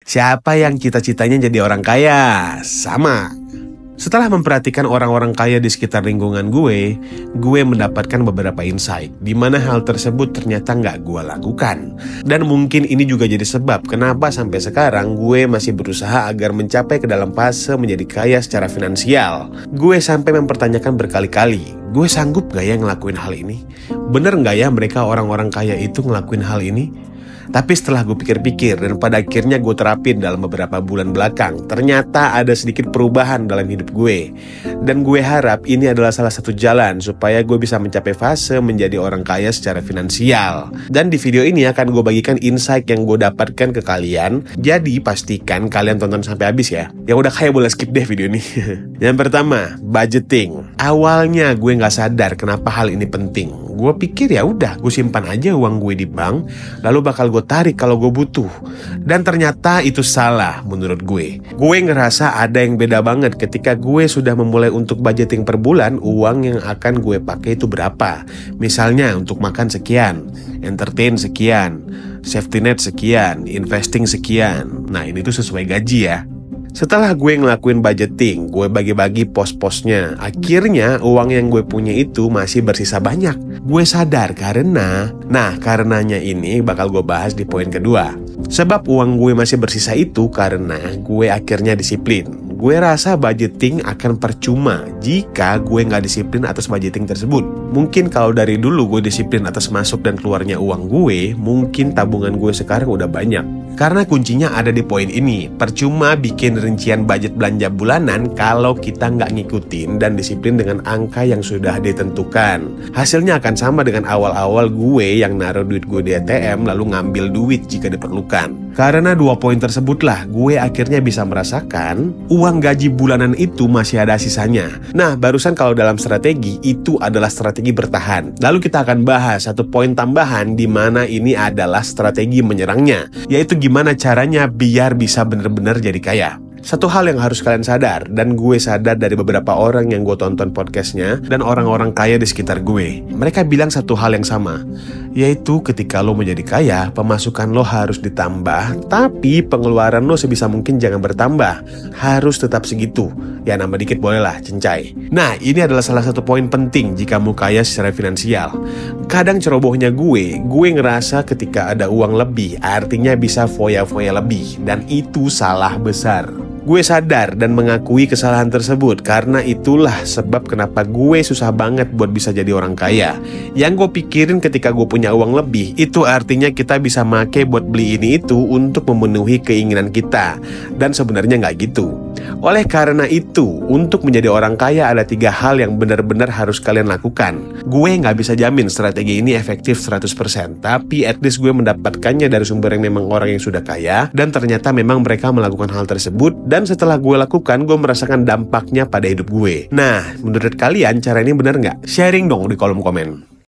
Siapa yang cita-citanya jadi orang kaya? Sama. Setelah memperhatikan orang-orang kaya di sekitar lingkungan gue mendapatkan beberapa insight di mana hal tersebut ternyata nggak gue lakukan. Dan mungkin ini juga jadi sebab kenapa sampai sekarang gue masih berusaha agar mencapai ke dalam fase menjadi kaya secara finansial. Gue sampai mempertanyakan berkali-kali, gue sanggup gak ya ngelakuin hal ini? Bener gak ya mereka orang-orang kaya itu ngelakuin hal ini? Tapi setelah gue pikir-pikir dan pada akhirnya gue terapin dalam beberapa bulan belakang, ternyata ada sedikit perubahan dalam hidup gue. Dan gue harap ini adalah salah satu jalan supaya gue bisa mencapai fase menjadi orang kaya secara finansial. Dan di video ini akan gue bagikan insight yang gue dapatkan ke kalian. Jadi pastikan kalian tonton sampai habis ya. Yang udah kaya boleh skip deh video ini. Yang pertama, budgeting. Awalnya gue gak sadar kenapa hal ini penting. Gue pikir ya udah, gue simpan aja uang gue di bank, lalu bakal gue tarik kalau gue butuh. Dan ternyata itu salah menurut gue. Gue ngerasa ada yang beda banget ketika gue sudah memulai untuk budgeting per bulan. Uang yang akan gue pakai itu berapa. Misalnya untuk makan sekian, entertain sekian, safety net sekian, investing sekian. Nah ini tuh sesuai gaji ya. Setelah gue ngelakuin budgeting, gue bagi-bagi pos-posnya. Akhirnya uang yang gue punya itu masih bersisa banyak. Gue sadar karenanya ini bakal gue bahas di poin kedua. Sebab uang gue masih bersisa itu karena gue akhirnya disiplin. Gue rasa budgeting akan percuma jika gue gak disiplin atas budgeting tersebut. Mungkin kalau dari dulu gue disiplin atas masuk dan keluarnya uang gue, mungkin tabungan gue sekarang udah banyak. Karena kuncinya ada di poin ini. Percuma bikin rincian budget belanja bulanan kalau kita nggak ngikutin dan disiplin dengan angka yang sudah ditentukan. Hasilnya akan sama dengan awal-awal gue yang naruh duit gue di ATM lalu ngambil duit jika diperlukan. Karena dua poin tersebutlah gue akhirnya bisa merasakan uang gaji bulanan itu masih ada sisanya. Nah, barusan kalau dalam strategi itu adalah strategi bertahan. Lalu kita akan bahas satu poin tambahan di mana ini adalah strategi menyerangnya, yaitu gimana caranya biar bisa benar-benar jadi kaya. Satu hal yang harus kalian sadar, dan gue sadar dari beberapa orang yang gue tonton podcastnya dan orang-orang kaya di sekitar gue, mereka bilang satu hal yang sama, yaitu ketika lo menjadi kaya, pemasukan lo harus ditambah, tapi pengeluaran lo sebisa mungkin jangan bertambah, harus tetap segitu. Ya nambah dikit bolehlah, cencai. Nah ini adalah salah satu poin penting jika mau kaya secara finansial. Kadang cerobohnya gue ngerasa ketika ada uang lebih artinya bisa foya-foya lebih, dan itu salah besar. Gue sadar dan mengakui kesalahan tersebut, karena itulah sebab kenapa gue susah banget buat bisa jadi orang kaya. Yang gue pikirin ketika gue punya uang lebih, itu artinya kita bisa make buat beli ini itu untuk memenuhi keinginan kita. Dan sebenarnya nggak gitu. Oleh karena itu, untuk menjadi orang kaya ada 3 hal yang benar-benar harus kalian lakukan. Gue nggak bisa jamin strategi ini efektif 100%, tapi at least gue mendapatkannya dari sumber yang memang orang yang sudah kaya, dan ternyata memang mereka melakukan hal tersebut. Dan setelah gue lakukan, gue merasakan dampaknya pada hidup gue. Nah, menurut kalian cara ini benar nggak? Sharing dong di kolom komen.